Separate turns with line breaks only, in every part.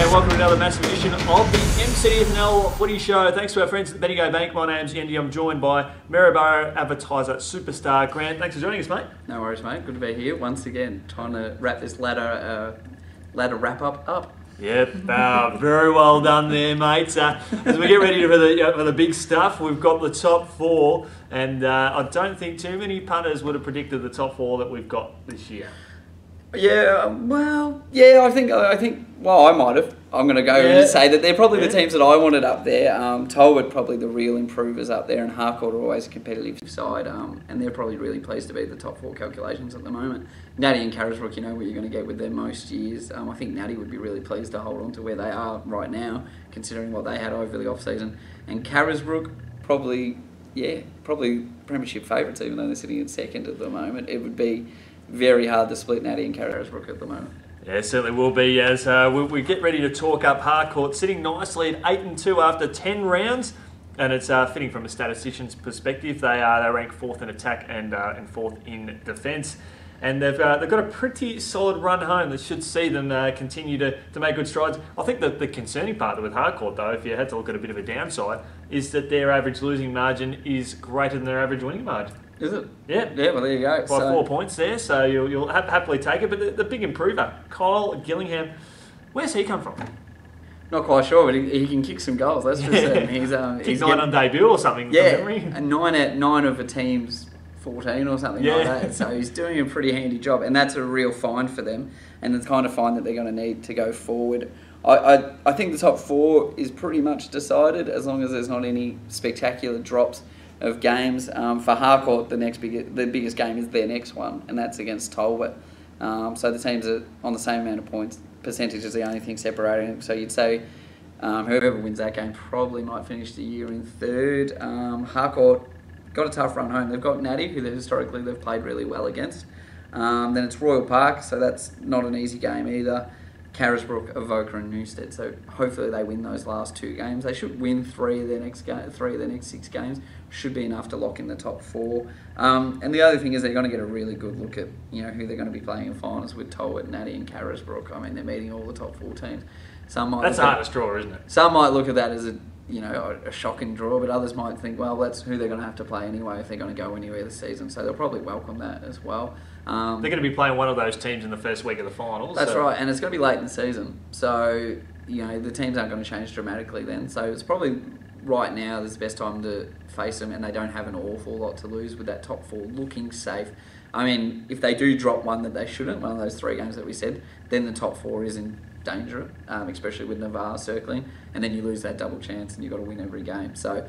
and welcome to another massive edition of the MCDFNL Footy Show. Thanks to our friends at Bendigo Bank. My name's Yeendy. I'm joined by Maryborough Advertiser superstar Grant. Thanks for joining us, mate.
No worries, mate. Good to be here once again, trying to wrap this ladder wrap up.
Yep, very well done there, mate. As we get ready for the big stuff, we've got the top four, and I don't think too many punters would have predicted the top four that we've got this year.
Yeah, I think. Well, I might have. I'm going to go and say that they're probably the teams that I wanted up there. Talbot probably the real improvers up there, and Harcourt are always a competitive side, and they're probably really pleased to be the top four calculations at the moment. Natte and Carisbrook, you know what you're going to get with them most years. I think Natte would be really pleased to hold on to where they are right now, considering what they had over the off season. And Carisbrook probably premiership favourites, even though they're sitting in second at the moment. It would be very hard to split Natte and Carisbrook at the moment.
Yeah, it certainly will be, as we get ready to talk up Harcourt, sitting nicely at 8-2 after 10 rounds, and it's fitting from a statistician's perspective. They rank fourth in attack and fourth in defence, and they've got a pretty solid run home that should see them continue to make good strides. I think that the concerning part with Harcourt, though, if you had to look at a bit of a downside, is that their average losing margin is greater than their average winning margin.
Is it?
Yeah.
Yeah, well, there you go.
By 4 points there, so you'll happily take it. But the big improver, Kyle Gillingham, where's he come from?
Not quite sure, but he can kick some goals, that's for certain. He's
9 on debut or something,
yeah,
from memory.
And 9 of a team's 14 or something like that. So he's doing a pretty handy job, and that's a real find for them. And it's kind of find that they're going to need to go forward. I think the top four is pretty much decided, as long as there's not any spectacular drops of games. For Harcourt, the biggest game is their next one, and that's against Talbot. So the teams are on the same amount of points. Percentage is the only thing separating them. So you'd say whoever wins that game probably might finish the year in third. Harcourt got a tough run home. They've got Natte, who historically they've played really well against. Then it's Royal Park, so that's not an easy game either. Carisbrook, Avoca and Newstead. So hopefully they win those last 2 games. They should win 3 of their next 6 games. Should be enough to lock in the top 4. And the other thing is they're going to get a really good look at who they're going to be playing in finals with Talbot, Natte and Carisbrook. I mean, they're meeting all the top 4 teams.
That's the hardest draw, isn't it?
Some might look at that as a shocking draw, but others might think, well, that's who they're going to have to play anyway if they're going to go anywhere this season. So they'll probably welcome that as well.
They're going to be playing one of those teams in the first week of the finals.
That's right, and it's going to be late in the season. So, the teams aren't going to change dramatically then. So it's probably right now is the best time to face them, and they don't have an awful lot to lose with that top 4 looking safe. I mean, if they do drop one that they shouldn't, one of those 3 games that we said, then the top 4 is in danger, especially with Navarre circling, and then you lose that double chance and you've got to win every game. So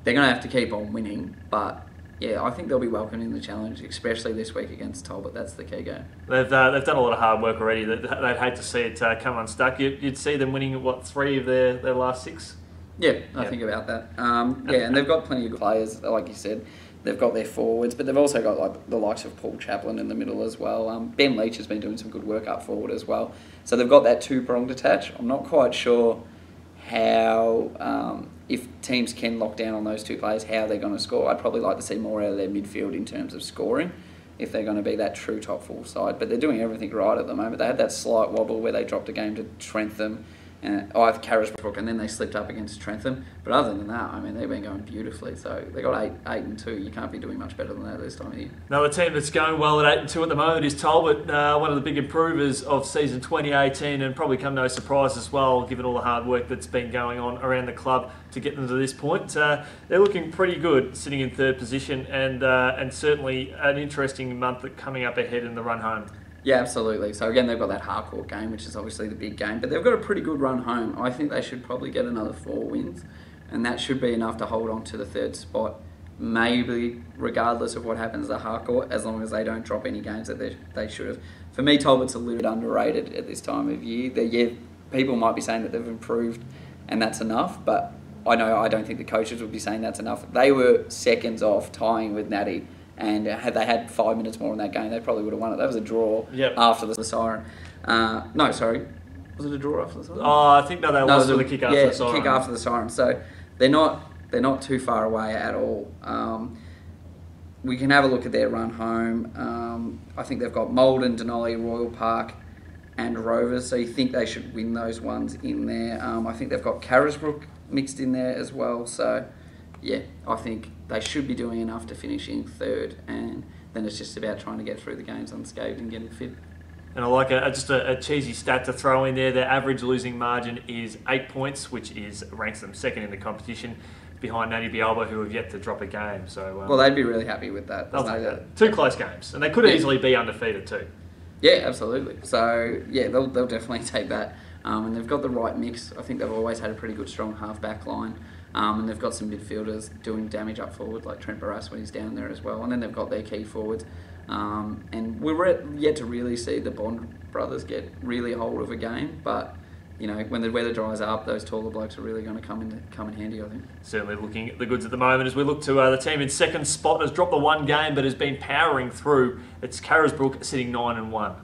they're going to have to keep on winning, but yeah, I think they'll be welcoming the challenge, especially this week against Talbot. That's the key game.
They've done a lot of hard work already. They'd hate to see it come unstuck. You'd see them winning, 3 of their last 6?
Yeah, I think about that. And they've got plenty of good players, like you said. They've got their forwards, but they've also got the likes of Paul Chaplin in the middle as well. Ben Leach has been doing some good work up forward as well. So they've got that 2-pronged attach. I'm not quite sure how, if teams can lock down on those 2 players, how they're going to score. I'd probably like to see more out of their midfield in terms of scoring, if they're going to be that true top 4 side. But they're doing everything right at the moment. They had that slight wobble where they dropped a game to Trentham, Carisbrook, and then they slipped up against Trentham. But other than that, I mean, they've been going beautifully. So they got 8-2. You can't be doing much better than that this time of year.
Another team that's going well at 8-2 at the moment is Talbot, one of the big improvers of season 2018, and probably come no surprise as well, given all the hard work that's been going on around the club to get them to this point. They're looking pretty good, sitting in 3rd position, and certainly an interesting month coming up ahead in the run home.
Yeah, absolutely. So again, they've got that Harcourt game, which is obviously the big game, but they've got a pretty good run home. I think they should probably get another 4 wins, and that should be enough to hold on to the 3rd spot, maybe regardless of what happens to Harcourt, as long as they don't drop any games that they should have. For me, Talbot's a little bit underrated at this time of year. People might be saying that they've improved, and that's enough, but I don't think the coaches would be saying that's enough. They were seconds off tying with Natte, and had they had 5 minutes more in that game, they probably would have won it. That was a draw after the siren. No, sorry. Was it a draw after the siren?
Oh, I think that was the kick after the siren.
Yeah, kick after the siren. So they're not too far away at all. We can have a look at their run home. I think they've got Maldon, Denali, Royal Park, and Rovers, so you think they should win those ones in there. I think they've got Carisbrook mixed in there as well, so yeah, I think they should be doing enough to finish in third, and then it's just about trying to get through the games unscathed and getting fit.
And I like just a cheesy stat to throw in there. Their average losing margin is 8 points, which ranks them second in the competition, behind Natte Bealiba, who have yet to drop a game. So
well, they'd be really happy with that.
They'll take that. 2 close games, and they could easily be undefeated too.
Yeah, absolutely. So yeah, they'll definitely take that. And they've got the right mix. I think they've always had a pretty good, strong half-back line. And they've got some midfielders doing damage up forward, like Trent Barras when he's down there as well. And then they've got their key forwards. And we're yet to really see the Bond brothers get really hold of a game. But, you know, when the weather dries up, those taller blokes are really going to come in handy, I think.
Certainly looking at the goods at the moment as we look to the team in second spot. Has dropped the one game but has been powering through. It's Carisbrook sitting 9-1.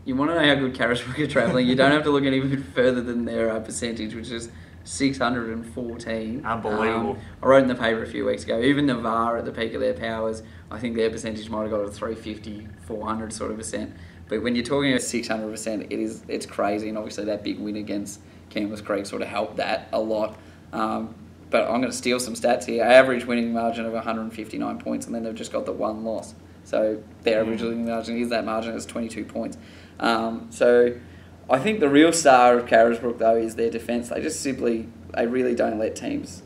You want to know how good Carisbrook are travelling, you don't have to look any bit further than their percentage, which is 614.
Unbelievable.
I wrote in the paper a few weeks ago, even Navarre at the peak of their powers, I think their percentage might have got to 350, 400 sort of percent. But when you're talking about 600%, it's crazy, and obviously that big win against Campbell's Creek sort of helped that a lot. But I'm going to steal some stats here. Average winning margin of 159 points, and then they've just got the one loss. So their average winning margin is that margin is 22 points. So I think the real star of Carisbrook, though, is their defence. They really don't let teams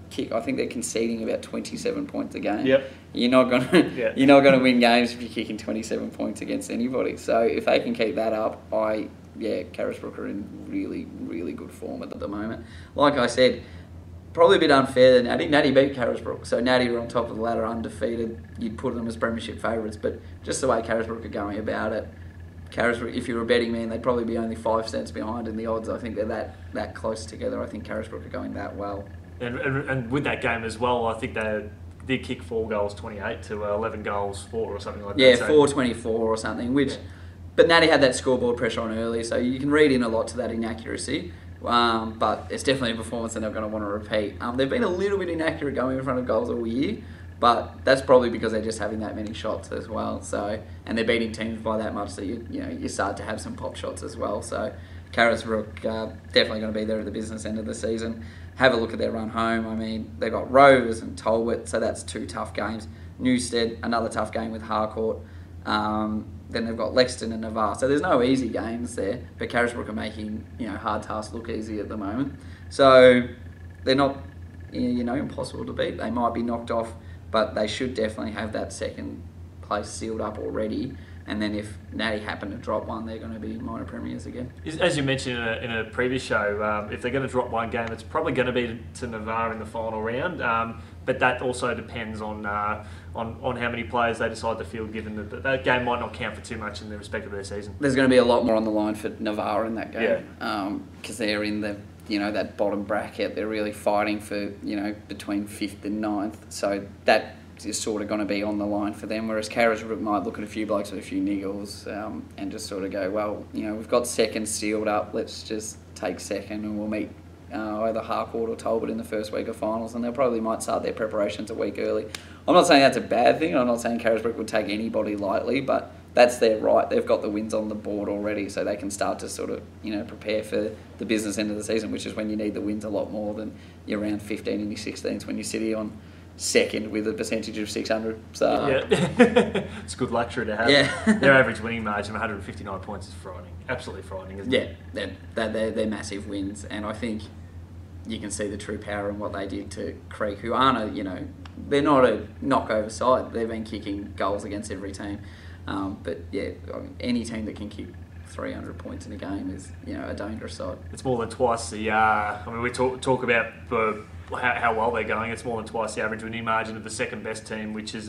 kick. I think they're conceding about 27 points a game.
Yep.
You're not going to win games if you're kicking 27 points against anybody. So if they can keep that up, Carisbrook are in really, really good form at the moment. Like I said, probably a bit unfair that Natte beat Carisbrook. So Natte were on top of the ladder, undefeated. You'd put them as premiership favourites, but just the way Carisbrook are going about it, Carisbrook, if you were a betting man, they'd probably be only 5 cents behind in the odds. I think they're that close together. I think Carisbrook are going that well.
And with that game as well, I think they did kick 4 goals 28 to 11 goals 4 or something like that.
Yeah, 4-24 or something. But Natte had that scoreboard pressure on early, so you can read in a lot to that inaccuracy. But it's definitely a performance they're not going to want to repeat. They've been a little bit inaccurate going in front of goals all year, but that's probably because they're just having that many shots as well. So, and they're beating teams by that much, so you start to have some pop shots as well. So Carisbrook definitely going to be there at the business end of the season. Have a look at their run home. I mean, they've got Rovers and Talbot, so that's 2 tough games. Newstead, another tough game with Harcourt. Then they've got Lexington and Navarre. So there's no easy games there, but Carisbrook are making hard tasks look easy at the moment. So they're not impossible to beat. They might be knocked off, but they should definitely have that second place sealed up already. And then if Natte happen to drop one, they're going to be minor premiers again. As
you mentioned in a previous show, if they're going to drop one game, it's probably going to be to Navarre in the final round. But that also depends on how many players they decide to field, given that game might not count for too much in the respect of their season.
There's going to be a lot more on the line for Navarre in that game, because they're in the that bottom bracket. They're really fighting for between 5th and 9th. So that is sort of going to be on the line for them, whereas Carisbrook might look at a few blokes with a few niggles and just sort of go, well, we've got second sealed up, let's just take second and we'll meet either Harcourt or Talbot in the first week of finals, and they probably might start their preparations a week early. I'm not saying that's a bad thing, I'm not saying Carisbrook would take anybody lightly, but that's their right. They've got the wins on the board already, so they can start to sort of prepare for the business end of the season, which is when you need the wins a lot more than your round 15 and your 16s when you sit here on second with a percentage of 600. So
it's a good luxury to have.
Yeah.
Their average winning margin of 159 points is frightening, absolutely frightening, isn't it?
They're massive wins, and I think you can see the true power in what they did to Creek, who aren't they're not a knockover side. They've been kicking goals against every team, but any team that can kick 300 points in a game is a dangerous side.
It's more than twice the. We talk about how well they're going. It's more than twice the average winning margin of the second best team, which is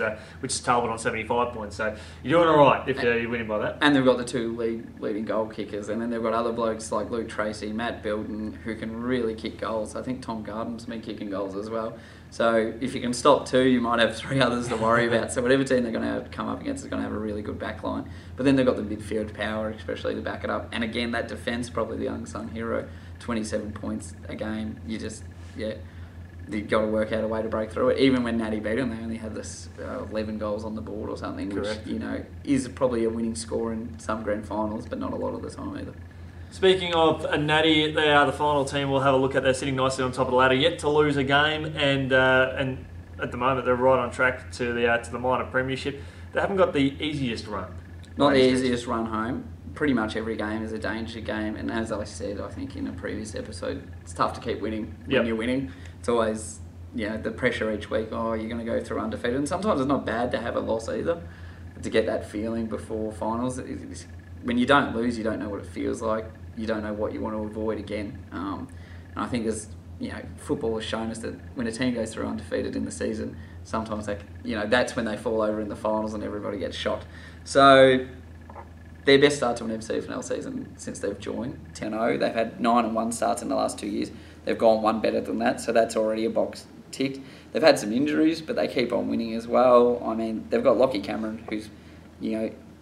Talbot on 75 points. So you're doing all right if you're winning by that.
And they've got the 2 leading goal kickers, and then they've got other blokes like Luke Tracy, Matt Bilton, who can really kick goals. I think Tom Garden's been kicking goals as well. So if you can stop 2, you might have 3 others to worry about. So whatever team they're going to come up against is going to have a really good back line. But then they've got the midfield power, especially to back it up. And again, that defence, probably the unsung hero, 27 points a game. You've got to work out a way to break through it. Even when Natte beat them, they only had 11 goals on the board or something,
Correct.
which, is probably a winning score in some grand finals, but not a lot of the time either.
Speaking of Natte, they are the final team. We'll have a look at. They're sitting nicely on top of the ladder, yet to lose a game, and at the moment they're right on track to the minor premiership. They haven't got the easiest run.
Not the easiest run home. Pretty much every game is a danger game, and as I said, I think in a previous episode, it's tough to keep winning when you're winning. It's always, the pressure each week, you're going to go through undefeated, and sometimes it's not bad to have a loss either, to get that feeling before finals. When you don't lose, you don't know what it feels like, you don't know what you want to avoid again, and I think football has shown us that when a team goes through undefeated in the season, sometimes that's when they fall over in the finals and everybody gets shocked. So their best start to an MCDFNL season since they've joined, 10-0. They've had 9-1 starts in the last 2 years. They've gone one better than that, so that's already a box ticked. They've had some injuries, but they keep on winning as well. I mean, they've got Lockie Cameron, who's,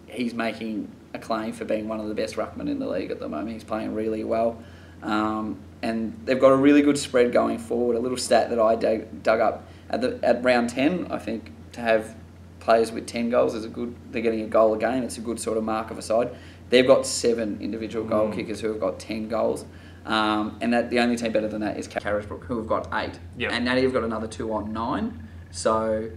he's making a claim for being one of the best ruckmen in the league at the moment. He's playing really well. And they've got a really good spread going forward. A little stat that I dug up at round 10, I think, to have players with 10 goals is they're getting a goal a game. It's a good sort of mark of a side. They've got 7 individual goal kickers who have got 10 goals. And that the only team better than that is Carisbrook, who have got 8.
Yep.
And Natte have got another 2 on 9. So,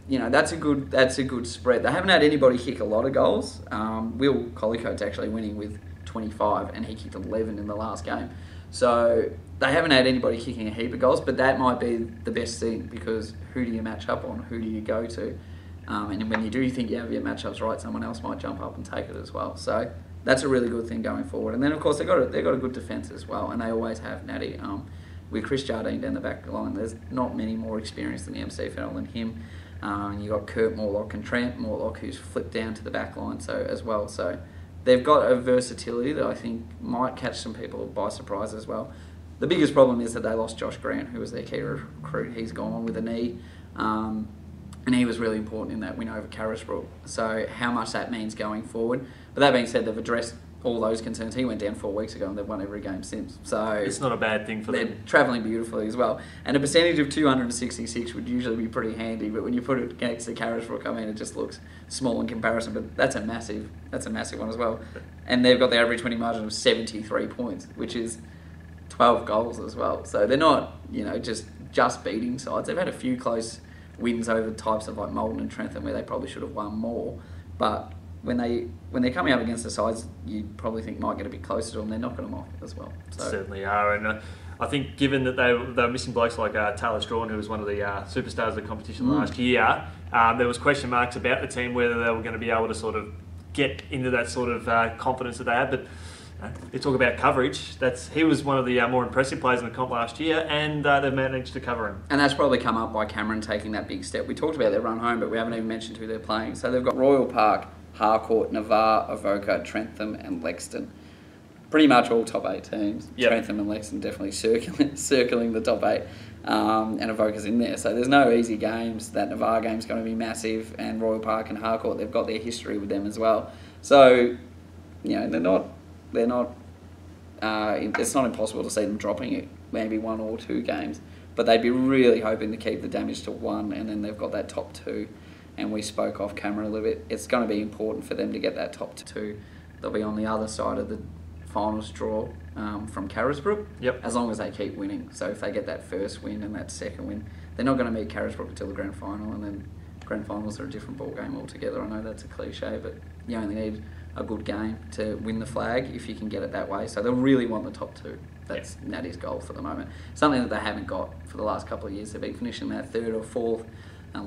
that's a good spread. They haven't had anybody kick a lot of goals. Will Collicoat's actually winning with 25, and he kicked 11 in the last game. So they haven't had anybody kicking a heap of goals, but that might be the best thing, because who do you match up on? Who do you go to? And when you do think you have your matchups right, someone else might jump up and take it as well. So that's a really good thing going forward. And then, of course, they've got a good defence as well, and they always have, Natte. With Chris Jardine down the back line, there's not many more experienced in the MCDFNL than him. You've got Kurt Morlock and Trent Morlock, who's flipped down to the back line as well. So they've got a versatility that I think might catch some people by surprise as well. The biggest problem is that they lost Josh Grant, who was their key recruit. He's gone with a knee. And he was really important in that win over Carisbrook. So how much that means going forward. But that being said, they've addressed all those concerns. He went down 4 weeks ago and they've won every game since. So
it's not a bad thing for them.
They're travelling beautifully as well. And a percentage of 266 would usually be pretty handy, but when you put it against the Carisbrook, it just looks small in comparison. But that's a massive one as well. And they've got the average winning margin of 73 points, which is 12 goals as well. So they're not, just beating sides. They've had a few close wins over types of like Malden and Trentham where they probably should have won more, but when they're coming up against the sides you probably think might get a bit closer to them, they're knocking them off as well. So.
Certainly are, and I think given that they were missing blokes like Taylor Strawn, who was one of the superstars of the competition last year, there was question marks about the team whether they were going to be able to sort of get into that sort of confidence that they had, but they talk about coverage. He was one of the more impressive players in the comp last year, and they've managed to cover him.
And that's probably come up by Cameron taking that big step. We talked about their run home, but we haven't even mentioned who they're playing. So they've got Royal Park, Harcourt, Navarre, Avoca, Trentham and Lexington. Pretty much all top 8 teams. Yep. Trentham and Lexington definitely circling the top 8. And Avoca's in there. So there's no easy games. That Navarre game's going to be massive. And Royal Park and Harcourt, they've got their history with them as well. So, they're not. It's not impossible to see them dropping it, maybe 1 or 2 games, but they'd be really hoping to keep the damage to 1, and then they've got that top 2. And we spoke off camera a little bit. It's going to be important for them to get that top 2. They'll be on the other side of the finals draw from Carisbrook.
Yep.
As long as they keep winning. So if they get that first win and that second win, they're not going to meet Carisbrook until the grand final, and then grand finals are a different ball game altogether. I know that's a cliche, but you only need a good game to win the flag if you can get it that way. So they'll really want the top 2. That's Natte's goal for the moment. Something that they haven't got for the last couple of years. They've been finishing that 3rd or 4th,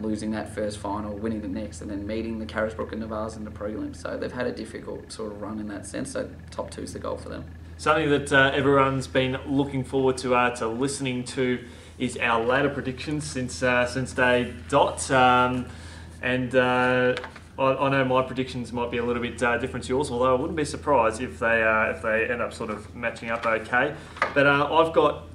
losing that first final, winning the next, and then meeting the Carisbrook and Navarres in the prelims. So they've had a difficult sort of run in that sense. So top 2 is the goal for them. Something
that everyone's been looking forward to listening to is our ladder predictions since day dot. I know my predictions might be a little bit different to yours, although I wouldn't be surprised if they end up sort of matching up okay. But I've got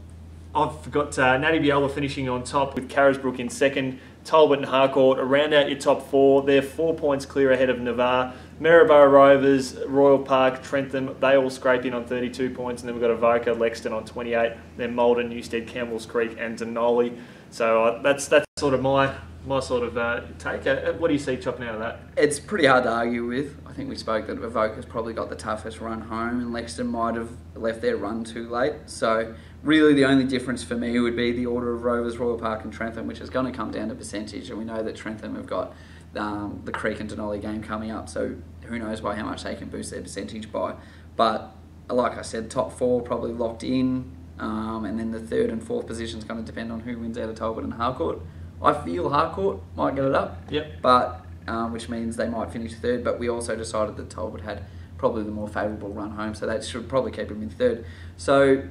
Natte Bealiba finishing on top with Carisbrook in second, Talbot and Harcourt, round out your top 4. They're 4 points clear ahead of Navarre. Maryborough Rovers, Royal Park, Trentham, they all scrape in on 32 points, and then we've got Avoca, Lexington on 28, then Maldon, Newstead, Campbell's Creek and Denali. So that's sort of my sort of take. What do you see chopping out of that?
It's pretty hard to argue with. I think we spoke that Avoca's probably got the toughest run home, and Lexington might have left their run too late. So really the only difference for me would be the order of Rovers, Royal Park and Trentham, which is going to come down to percentage, and we know that Trentham have got the Creek and Denali game coming up, so who knows by how much they can boost their percentage by. But like I said, top 4 probably locked in, and then the 3rd and 4th position is going to depend on who wins out of Talbot and Harcourt. I feel Harcourt might get it up, but which means they might finish 3rd, but we also decided that Talbot had probably the more favourable run home, so that should probably keep them in 3rd. So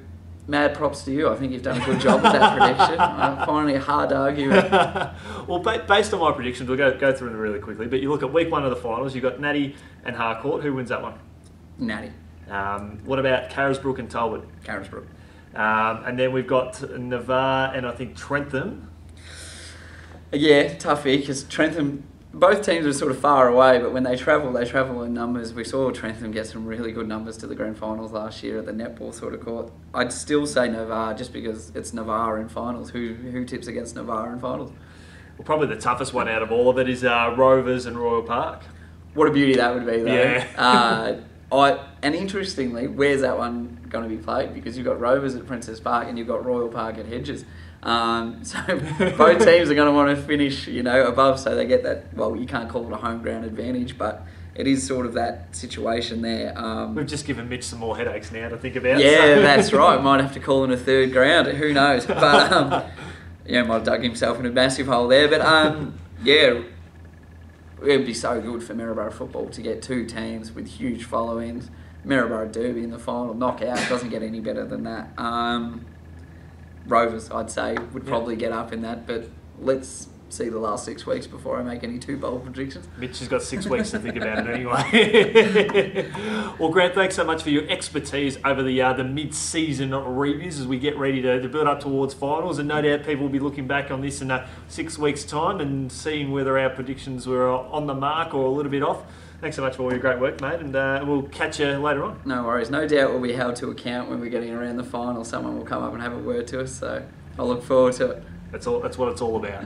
mad props to you. I think you've done a good job with that prediction. I'm finding it hard to argue.
Well, based on my predictions, we'll go through them really quickly. But you look at week 1 of the finals, you've got Natte and Harcourt. Who wins that one?
Natte.
What about Carisbrook and Talbot?
Carisbrook.
And then we've got Navarre and I think Trentham.
Yeah, toughie, because Trentham, both teams are sort of far away, but when they travel in numbers. We saw Trentham get some really good numbers to the grand finals last year at the netball sort of court. I'd still say Navarre, just because it's Navarre in finals. Who tips against Navarre in finals?
Well, probably the toughest one out of all of it is Rovers and Royal Park.
What a beauty that would be, though.
Yeah.
And interestingly, where's that one going to be played? Because you've got Rovers at Princess Park and you've got Royal Park at Hedges. So both teams are going to want to finish, above, so they get that. Well, you can't call it a home ground advantage, but it is sort of that situation there.
We've just given Mitch some more headaches now to think about.
Yeah, that's right. Might have to call in a 3rd ground. Who knows? But might have dug himself in a massive hole there. But yeah, it would be so good for Maryborough football to get 2 teams with huge followings. Maryborough Derby in the final knockout doesn't get any better than that. Rovers, I'd say, would probably get up in that, but let's see the last 6 weeks before I make any too bold predictions.
Mitch has got 6 weeks to think about it anyway. Well, Grant, thanks so much for your expertise over the mid-season reviews as we get ready to build up towards finals, and no doubt people will be looking back on this in 6 weeks' time and seeing whether our predictions were on the mark or a little bit off. Thanks so much for all your great work, mate, and we'll catch you later on.
No worries. No doubt we'll be held to account when we're getting around the final. Someone will come up and have a word to us, so I'll look forward to it.
That's what it's all about.